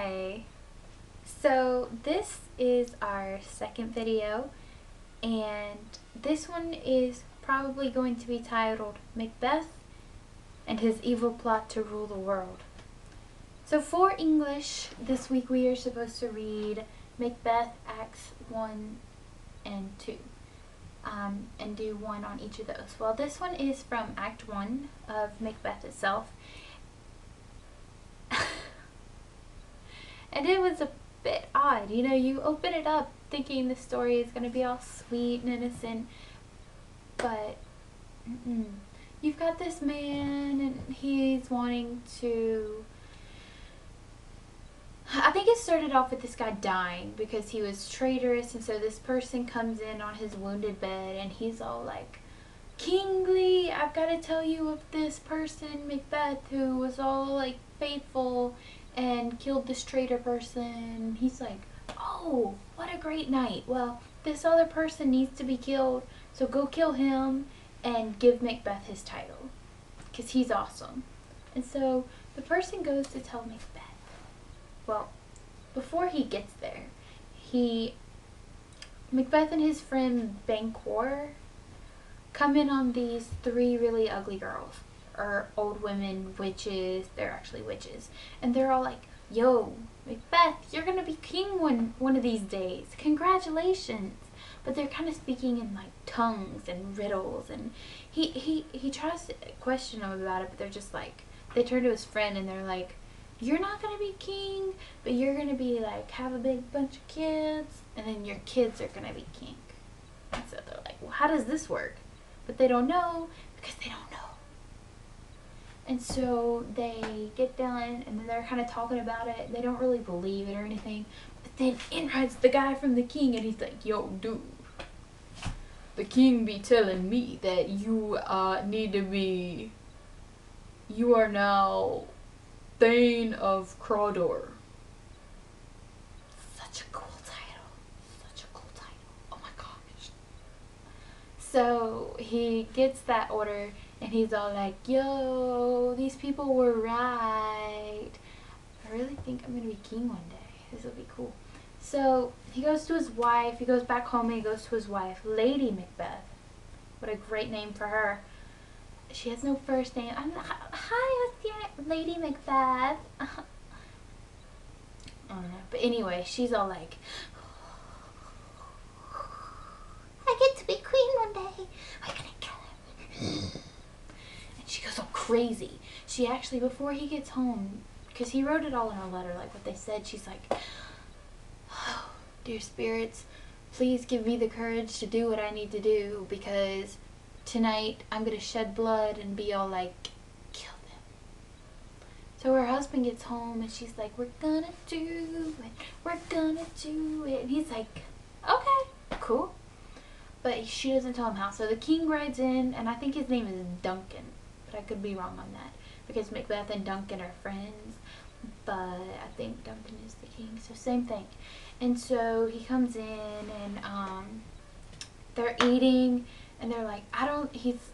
Hi. So this is our second video, and this one is probably going to be titled Macbeth and His Evil Plot to Rule the World. So for English, this week we are supposed to read Macbeth Acts 1 and 2. And do one on each of those. Well, this one is from Act 1 of Macbeth itself. And it was a bit odd. You know, you open it up thinking the story is going to be all sweet and innocent, but you've got this man and he's wanting to... I think it started off with this guy dying because he was traitorous, and so this person comes in on his wounded bed and he's all like, "Kingly, I've got to tell you of this person, Macbeth, who was all like faithful and killed this traitor person." He's like, "Oh, what a great night. Well, this other person needs to be killed, so go kill him and give Macbeth his title because he's awesome." And so the person goes to tell Macbeth. Well, before he gets there, Macbeth and his friend Banquo come in on these three really ugly girls, or old women, witches. They're actually witches, and they're all like, "Yo, Macbeth, you're gonna be king one of these days. Congratulations!" But they're kind of speaking in like tongues and riddles, and he tries to question them about it, but they're just like, they turn to his friend and they're like, "You're not gonna be king, but you're gonna be like, have a big bunch of kids, and then your kids are gonna be king." And so they're like, "Well, how does this work?" But they don't know because they don't know. And so they get done and then they're kind of talking about it. They don't really believe it or anything. But then in rides the guy from the king and he's like, "Yo, dude, the king be telling me that you are now Thane of Cawdor." Such a cool title. Such a cool title. Oh my gosh. So he gets that order and he's all like, "Yo, these people were right. I really think I'm going to be king one day. This will be cool." So he goes to his wife. He goes back home and he goes to his wife, Lady Macbeth. What a great name for her. She has no first name. "Hi, what's your Lady Macbeth?" I don't know. But anyway, she's all like, "I get to be queen one day. We're gonna kill him." And she goes all crazy. She actually, before he gets home, because he wrote it all in a letter, like what they said, she's like, "Oh, dear spirits, please give me the courage to do what I need to do, because tonight I'm gonna shed blood and be all like, kill them." So her husband gets home and she's like, "We're gonna do it, we're gonna do it." And he's like, "Okay, cool." But she doesn't tell him how. So the king rides in, and I think his name is Duncan, but I could be wrong on that because Macbeth and Duncan are friends, but I think Duncan is the king, so same thing. And so he comes in and they're eating. And they're like,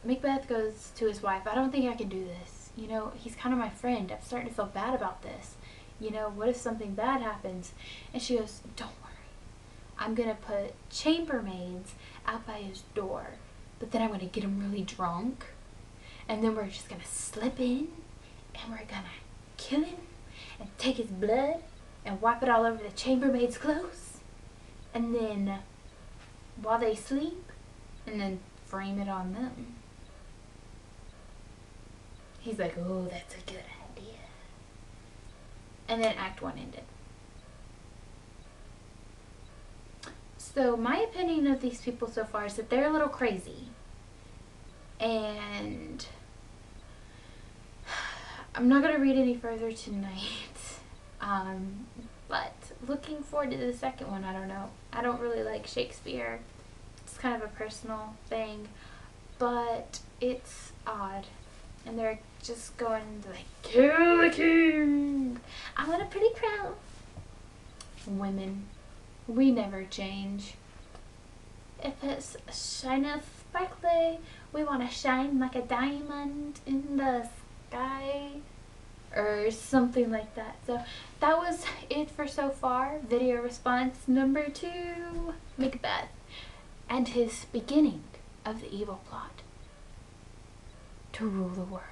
Macbeth goes to his wife, "I don't think I can do this. You know, he's kind of my friend. I'm starting to feel bad about this. You know, what if something bad happens?" And she goes, "Don't worry. I'm going to put chambermaids out by his door. But then I'm going to get him really drunk. And then we're just going to slip in. And we're going to kill him. And take his blood. And wipe it all over the chambermaids' clothes. And then, while they sleep, and then frame it on them." He's like, "Oh, that's a good idea." And then Act 1 ended. So my opinion of these people so far is that they're a little crazy. And I'm not going to read any further tonight. But looking forward to the second one. I don't know. I don't really like Shakespeare. It's kind of a personal thing, but it's odd. And they're just going to like, "Kill the king. I want a pretty crown." Women, we never change. If it shineth sparkly, we want to shine like a diamond in the sky. or something like that. So that was it for so far. Video response number 2, Macbeth and his beginning of the evil plot to rule the world.